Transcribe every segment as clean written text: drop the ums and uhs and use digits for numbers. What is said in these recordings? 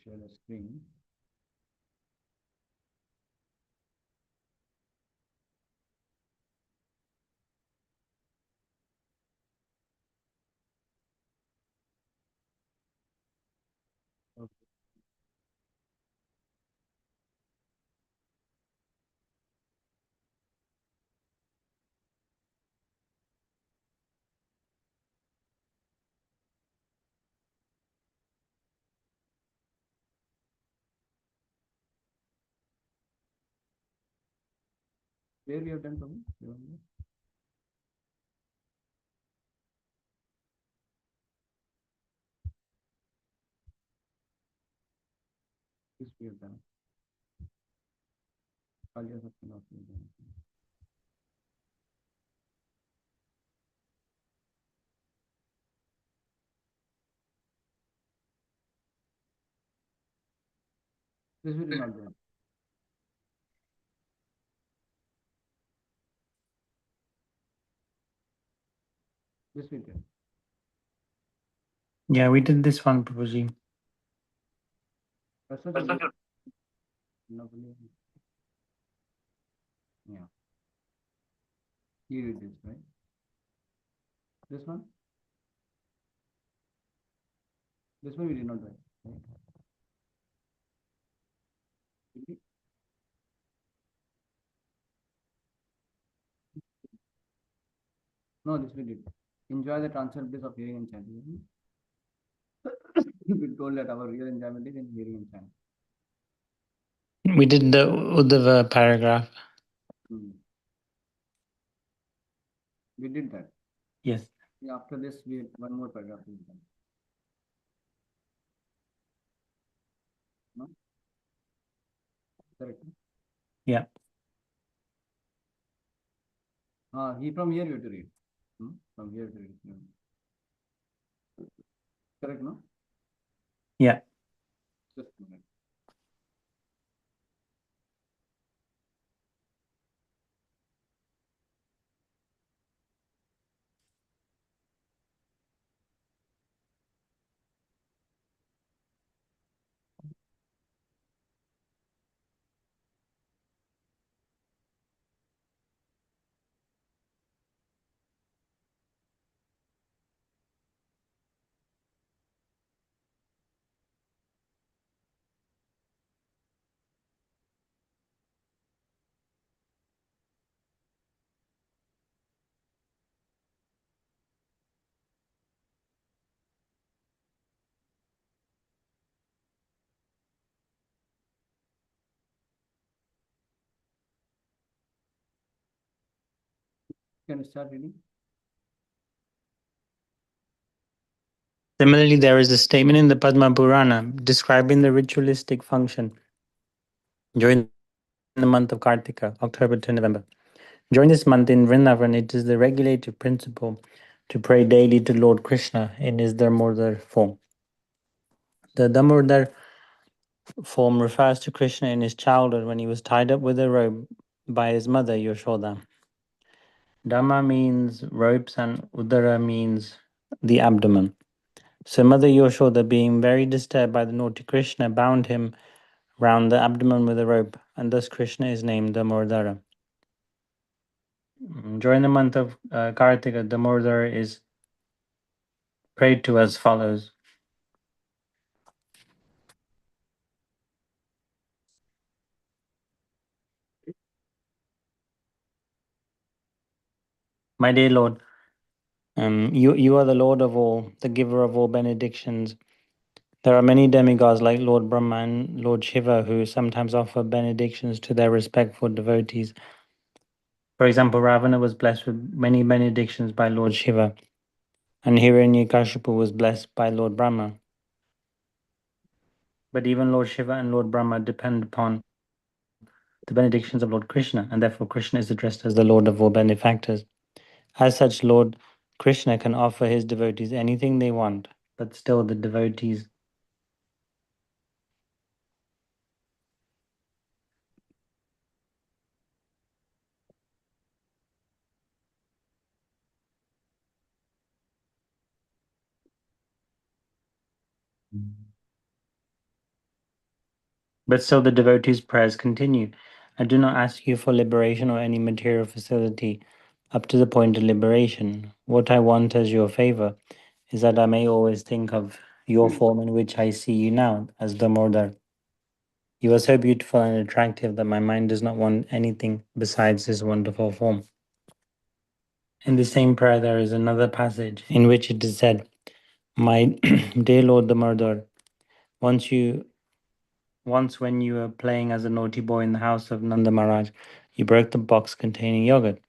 share the screen. Okay. Where we have done from? This we have done. Earlier something else we have done. This we did not do. This we did. Yeah, we did this one, Prabhuji. That's not yeah. You did this, right? This one? This one we did not do. Right? Did we? No, this we did. Enjoy the transient bliss of hearing and chanting. We told that our real enjoyment is in hearing and chanting. We did the Uddhava paragraph. We did that. Yes. Yeah, after this, we one more paragraph is done. No? Correct. Yeah. He from here you have to read. From here to read. Correct, no? Yeah. Just a minute. Can you start reading? Similarly, there is a statement in the Padma Purana describing the ritualistic function during the month of Kartika, October to November. During this month in Vrindavan, it is the regulative principle to pray daily to Lord Krishna in his Damodar form. The Damodar form refers to Krishna in his childhood when he was tied up with a rope by his mother Yashoda. Dhamma means ropes and Udara means the abdomen. So Mother Yashoda, being very disturbed by the naughty Krishna, bound him round the abdomen with a rope, and thus Krishna is named Damodara. During the month of Kartika, Damodara is prayed to as follows. My dear Lord, you are the Lord of all, the giver of all benedictions. There are many demigods like Lord Brahma and Lord Shiva who sometimes offer benedictions to their respectful devotees. For example, Ravana was blessed with many benedictions by Lord Shiva, and Hiranyakashipu was blessed by Lord Brahma. But even Lord Shiva and Lord Brahma depend upon the benedictions of Lord Krishna, and therefore Krishna is addressed as the Lord of all benefactors. As such, Lord Krishna can offer his devotees anything they want, but still the devotees But still, the devotee's prayers continue. I do not ask you for liberation or any material facility up to the point of liberation. What I want as your favor is that I may always think of your form in which I see you now, as Damodar. You are so beautiful and attractive that my mind does not want anything besides this wonderful form. In the same prayer, there is another passage in which it is said, My dear Lord Damodar, once when you were playing as a naughty boy in the house of Nanda Maharaj, you broke the box containing yogurt,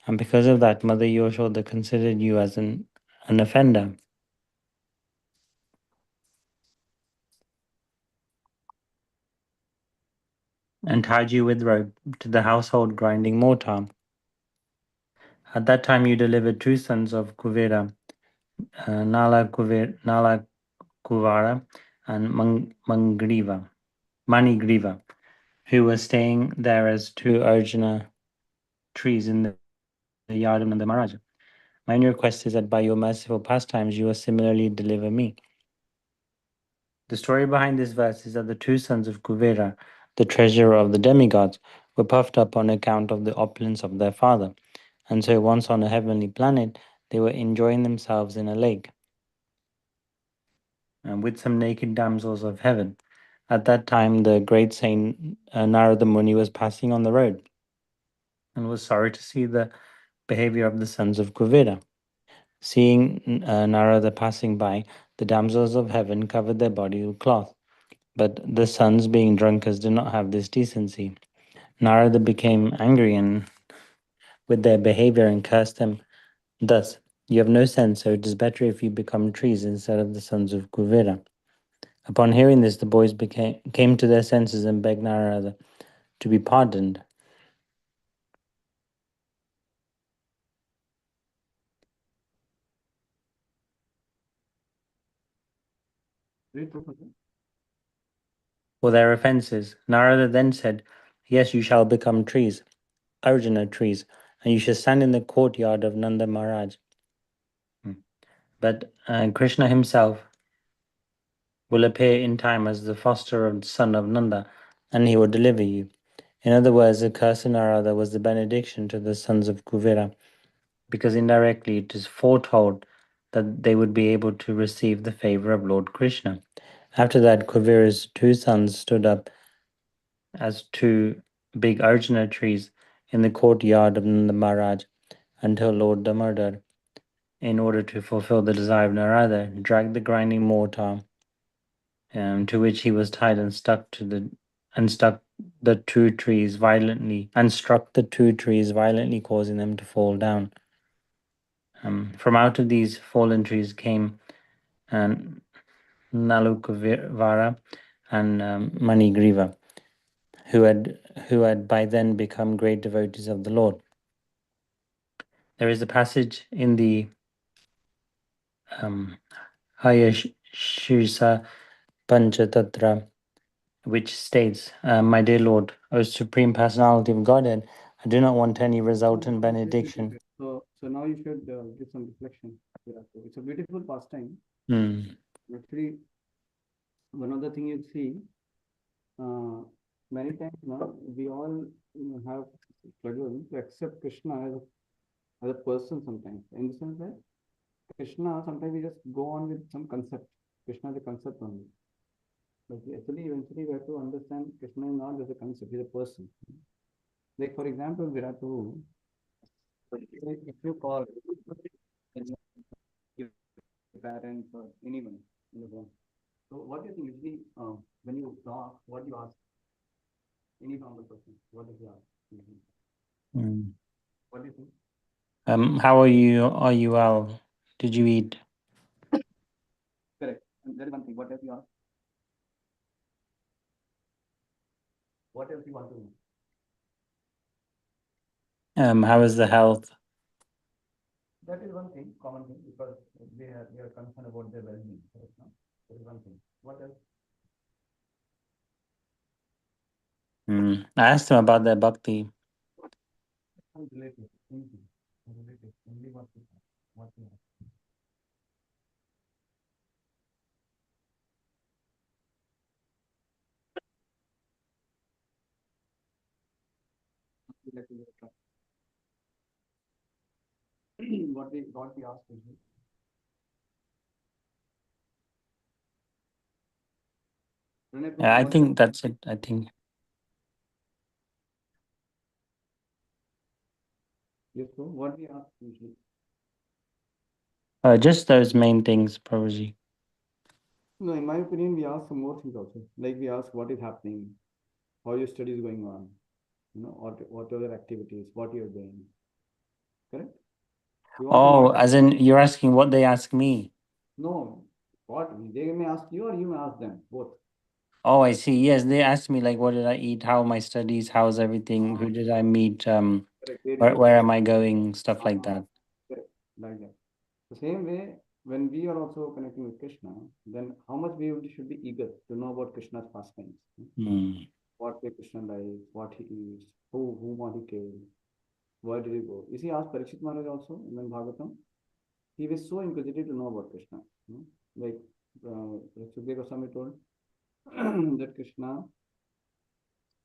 and because of that, Mother Yashoda considered you as an offender and tied you with rope to the household grinding mortar. At that time, you delivered two sons of Kuvera, Nala Kuvara and Manigriva, who were staying there as two Arjuna trees in the yard of Nanda Maharaj. My only request is that by your merciful pastimes, you will similarly deliver me. The story behind this verse is that the two sons of Kuvera, the treasurer of the demigods, were puffed up on account of the opulence of their father, and so once on a heavenly planet, they were enjoying themselves in a lake with some naked damsels of heaven. At that time, the great saint Narada Muni was passing on the road and was sorry to see the behavior of the sons of Kuvera. Seeing Narada passing by, the damsels of heaven covered their body with cloth. But the sons, being drunkards, did not have this decency. Narada became angry with their behavior and cursed them thus: You have no sense, so it is better if you become trees instead of the sons of Kuvera. Upon hearing this, the boys came to their senses and begged Narada to be pardoned. Read Prabhupada. For their offences. Narada then said, Yes, you shall become trees, Arjuna trees, and you shall stand in the courtyard of Nanda Maharaj. But Krishna himself will appear in time as the foster son of Nanda, and he will deliver you. In other words, the curse of Narada was the benediction to the sons of Kuvera, because indirectly it is foretold that they would be able to receive the favor of Lord Krishna. After that, Kuvera's two sons stood up as two big Arjuna trees in the courtyard of Nanda Maharaj until Lord Damodar, in order to fulfill the desire of Narada, dragged the grinding mortar to which he was tied and stuck the two trees violently and struck the two trees violently, causing them to fall down. From out of these fallen trees came Nalukavara and Manigriva, who had by then become great devotees of the Lord. There is a passage in the Hayashirsa Panchatattva which states, My dear Lord, O Supreme Personality of Godhead, I do not want any resultant benediction. So now you should give some reflection. It's a beautiful pastime. Actually, one of the things you see, many times now we all have struggle to accept Krishna as a person sometimes. In the sense that Krishna, sometimes we just go on with some concept. Krishna is a concept only. But actually, eventually, we have to understand Krishna is not just a concept, he's a person. Like, for example, Virat, if you call your parents or anyone in the home, so what do you think usually when you talk, what do you ask any normal person? What does he ask? What do you think? How are you? Are you well? Did you eat? Correct. And there is one thing. What else you ask? What else you want to know? How is the health? That is one thing, common thing, because they are concerned about their well-being. Correct, no? That is one thing. What else? I asked him about their bhakti. Some relative, anything. Relative, only what you ask. like to give a try? What we asked is, Renee, Yeah, I what think that's it. I think yes, so what we ask usually? just those main things, Prabhuji. No, in my opinion, we ask some more things also. Like we ask what is happening, how your study is going on, what other activities, what you're doing. Correct? We want to know. Oh, as in you're asking what they ask me. No, what they may ask you or you may ask them, both. Oh, I see. Yes, they asked me like, what did I eat? How are my studies? How's everything? Who did I meet? Correct. Where did Where am I going? Stuff like that. correct. Like that. The same way, when we are also connecting with Krishna, then how much should be eager to know about Krishna's pastimes. Hmm. What way Krishna likes, what he eats, whom he killed, where did he go? You see, asked Parikshit Maharaj also in Bhagavatam. He was so inquisitive to know about Krishna. Like Sukadeva Goswami told that Krishna,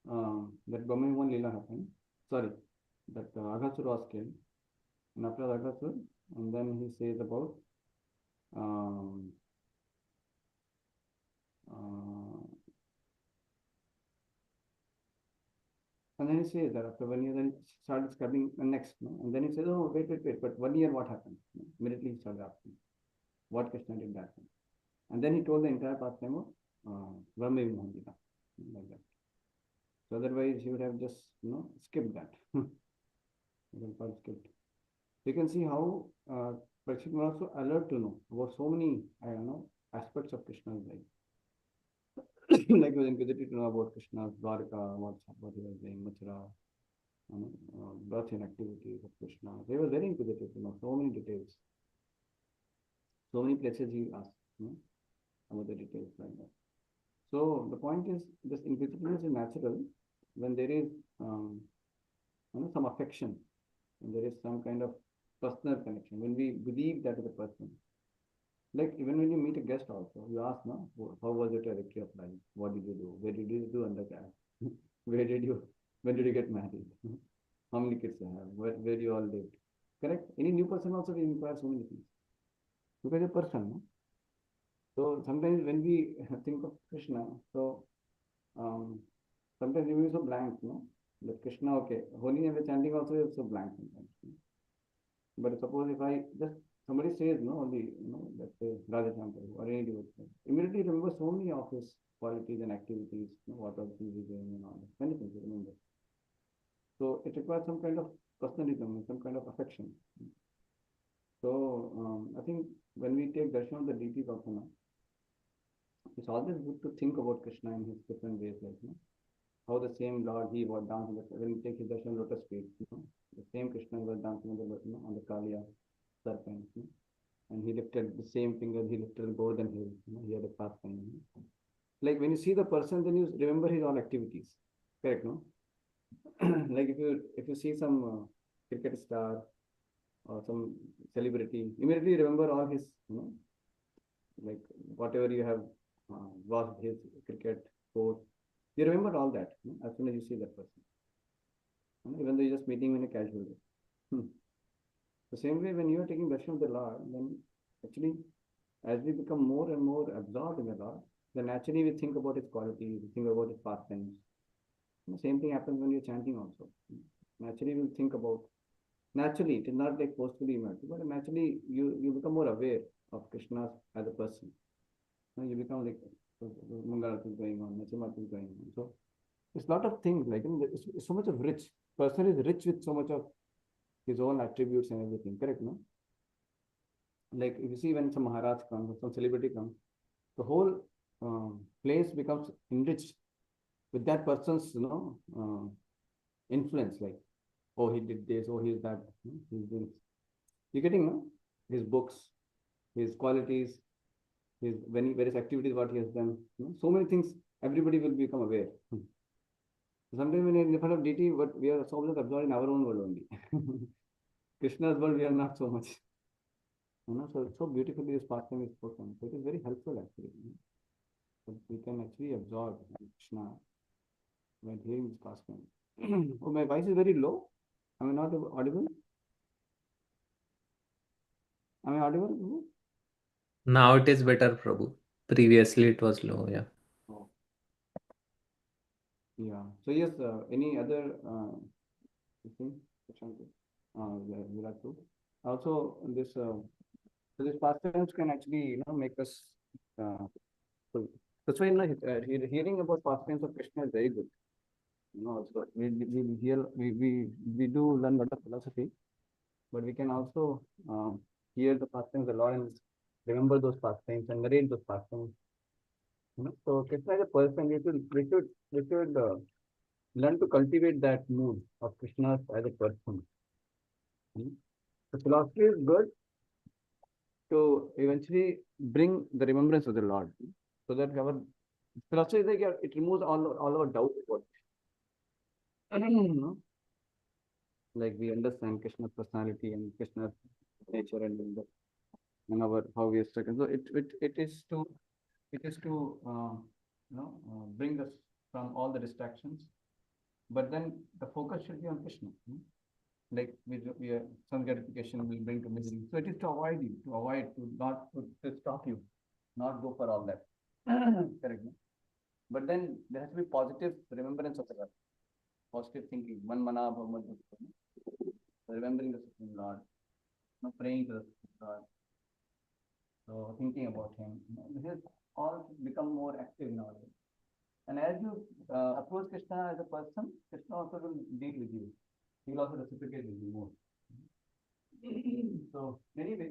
that Brahma Lila happened. Sorry, that Aghasur was killed. And after Aghasur, and then he says about um, uh, and then he says that after 1 year, then he started describing the next, and then he says, oh, wait, but 1 year, what happened? Immediately he started asking, what Krishna did that? And then he told the entire pastime of Brahma Lila, like that. So otherwise, he would have just, skipped that. Skipped. You can see how Parikshit was also alert to know about so many, I don't know, aspects of Krishna's life. Like he was inquisitive to know about Krishna's Dwarka, what he was doing, Mathura, birth and activities of Krishna. They were very inquisitive to know so many details. So many places he asked about the details like that. So the point is, this inquisitiveness is natural when there is some affection, when there is some kind of personal connection, when we believe that is a person. Like even when you meet a guest also, you ask, no, how was your trajectory of life? What did you do? Where did you do undergrad? Where did you, when did you get married? How many kids you have? Where you all lived? Correct? Any new person also will inquire so many things. Because a person, no? So sometimes when we think of Krishna, so um, sometimes we are so blank, no? That Krishna, okay, holy name chanting also is so blank sometimes. But suppose if I just somebody says no only let's say Radha Shankar or any devotion, immediately remember so many of his qualities and activities, what all things he's doing and all that. Many things you remember. So it requires some kind of personalism, some kind of affection. So I think when we take darshan of the deities also now, it's always good to think about Krishna in his different ways, like how the same Lord he was dancing when you take his darshan lotus feet, the same Krishna was dancing on the Kaliya serpent, and he lifted the same finger, he lifted the golden hill, he had a pastime. Like when you see the person, then you remember his all activities. Correct, no? Like if you see some cricket star or some celebrity, immediately remember all his, like whatever you have watched his cricket sport, you remember all that as soon as you see that person, even though you're just meeting him in a casual way. The same way when you are taking darshan of the Lord, then actually as we become more and more absorbed in the Lord, then naturally we think about His qualities, we think about His pastimes. The same thing happens when you're chanting also. Naturally, we'll think about. Naturally, it is not like forcefully, but naturally you become more aware of Krishna as a person. You become like Mangalarati is going on, Nachimat is going on. So it's a lot of things like it's so much of rich. Person is rich with so much of his own attributes and everything. Correct, no? Like if you see when some Maharaj comes, or some celebrity comes, the whole place becomes enriched with that person's influence. Like, oh, he did this, oh, he's that, he's doing. You're getting his books, his qualities, his various activities, what he has done. So many things. Everybody will become aware. Sometimes when in front of deity, but we are so much absorbed in our own world only. Krishna's world, we are not so much. So beautifully this pastime is spoken. So it is very helpful actually. So we can actually absorb Krishna when hearing this pastime. Oh, my voice is very low. Am I not audible? Am I audible? Now it is better, Prabhu. Previously it was low, yeah. Oh, yeah. So yes, any other thing? You like to? Also, this so this pastimes can actually make us. So that's why hearing about pastimes of Krishna is very good. Also we hear we do learn a lot of philosophy, but we can also hear the pastimes a lot and remember those pastimes and narrate those pastimes. So Krishna is a person. We should learn to cultivate that mood of Krishna as a person. Hmm. The philosophy is good to eventually bring the remembrance of the Lord, so that our philosophy is like it removes all our doubts about it. Like we understand Krishna's personality and Krishna's nature and our how we are stricken. So it is to bring us from all the distractions, but then the focus should be on Krishna. Like we are, some gratification will bring to misery. So it is to avoid you, to avoid, to not to stop you, not go for all that. Correct. No? But then there has to be positive remembrance of the Lord, positive thinking. One mana bhagavad, remembering the Supreme Lord, praying to the Supreme Lord, so thinking about Him. This is all become more active in our life. And as you approach Krishna as a person, Krishna also will deal with you. He will also reciprocate with you more. So anyway,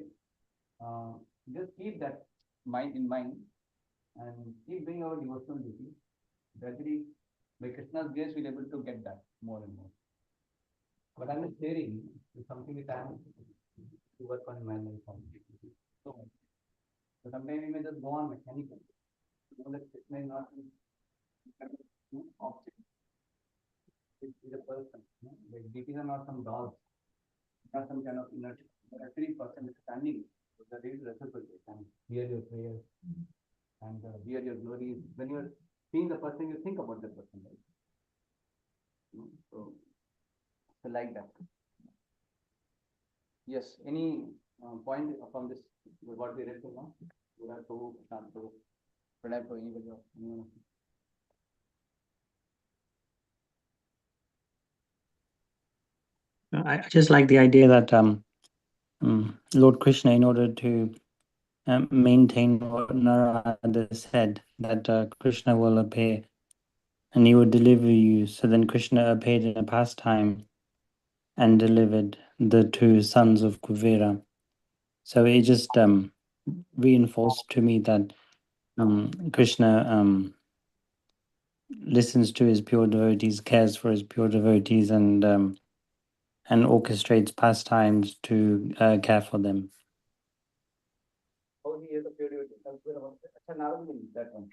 uh, just keep that mind in mind and keep doing our devotional duty. Gradually, by Krishna's grace, we'll be able to get that more and more. But I'm just sharing is something that I'm to work on my life. So, so sometimes we may just go on mechanical. You know that Krishna is not an object. It is a person. Like deities are not some dolls, not some kind of inert. But actually, person is standing. So that is reciprocal. And hear your prayers and hear your glories. When you're seeing the person, you think about the person, right? So, so like that. Yes. Any point from this? What we read till now? Virat Prabhu, Prashant Prabhu, Pranay Prabhu, anybody else? Anyone? I just like the idea that Lord Krishna, in order to maintain what Narada said, that Krishna will appear and he will deliver you. So then Krishna appeared in a pastime and delivered the two sons of Kuvera. So it just reinforced to me that Krishna listens to his pure devotees, cares for his pure devotees, and orchestrates pastimes to care for them. How he is a pure devotee. Acha, Narada means that one.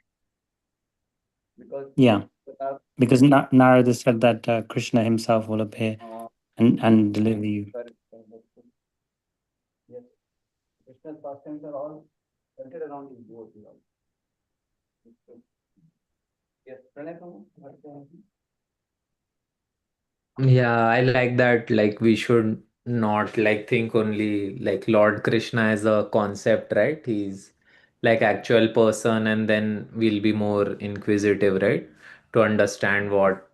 Because Yeah, because Narada said that Krishna himself will appear and deliver you. correct, yes, Krishna's pastimes are all centered around his devotee. Yes, Pranay Prabhu, what is the Yeah, I like that. Like, we should not like think only like Lord Krishna as a concept, right? He's like actual person, and then we'll be more inquisitive, right? To understand what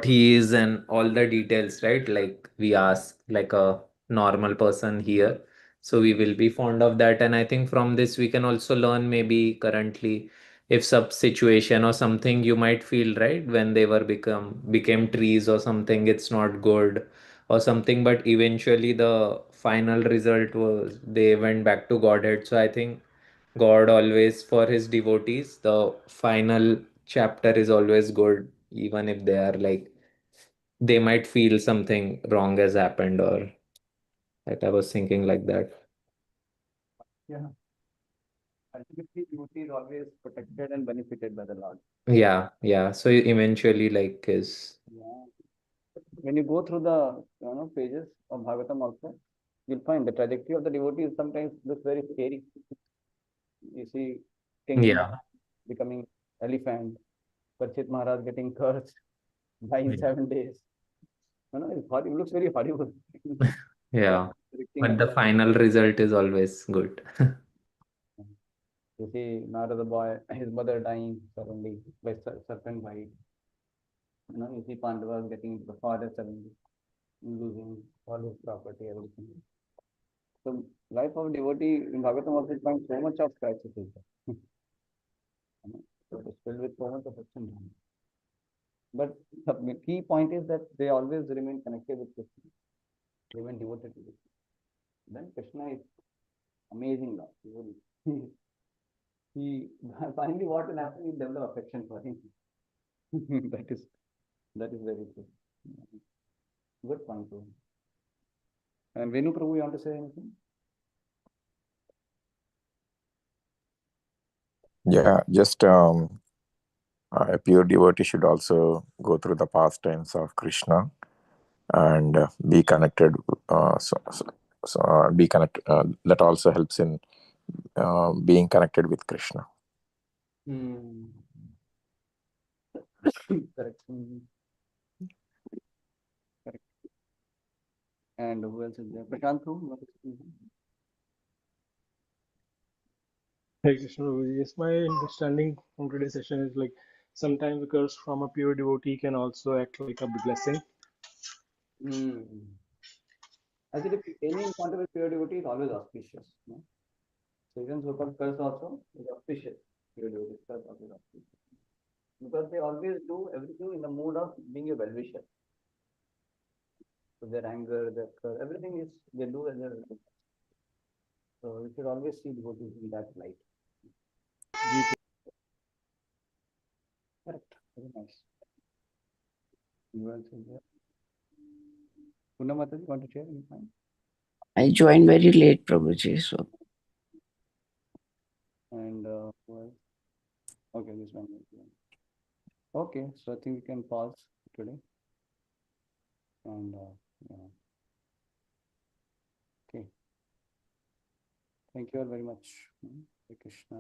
he is and all the details, right? Like we ask like a normal person here. So we will be fond of that. And I think from this we can also learn maybe currently if sub situation or something you might feel right when they were became trees or something, it's not good or something, but eventually the final result was they went back to Godhead. So I think God always for his devotees, the final chapter is always good, even if they are like they might feel something wrong has happened, or like I was thinking like that. yeah. Ultimately, devotee is always protected and benefited by the Lord. Yeah, yeah. So eventually, like is Yeah. When you go through the pages of Bhagavatam also, you'll find the trajectory of the devotee sometimes looks very scary. You see King yeah, Maharaj becoming elephant, Parchit Maharaj getting cursed, Why in 7 days? It looks very horrible. Yeah, Predicting but the about final result is always good. you see, Nara the boy, his mother dying suddenly by serpent bite. You see Pandavas getting into the forest suddenly, losing all his property, everything. So life of devotee in Bhagavatam also finds so much of crisis. So it's filled with so much of ups and downs. But the key point is that they always remain connected with Krishna, remain devoted to Krishna. Then Krishna is amazing love. He finally what will happen? He develop affection for him. that is very good. Good point too. And Venu Prabhu, you want to say anything? Yeah, just a pure devotee should also go through the pastimes of Krishna and be connected. Be connected. That also helps in being connected with Krishna. Correct. Correct. And who else is there? Prashant, you want to say anything? Hare Krishna Prabhuji. Yes, my understanding from today's session is like sometimes a curse from a pure devotee can also act like a blessing. Actually, any encounter with pure devotee is always auspicious. No? So even so-called curse also is auspicious. Pure devotee curse also is auspicious. Because they always do everything in the mood of being a well-wisher. So their anger, their curse, everything is they do as a well-wisher. So you should always see devotees in that light. Correct. Very nice. Who else is there? Poonam Mataji, want to share any point? I joined very late, Prabhuji. So And who else? Okay, this one. Okay, so I think we can pause today. And yeah. Okay. Thank you all very much. Hare Krishna.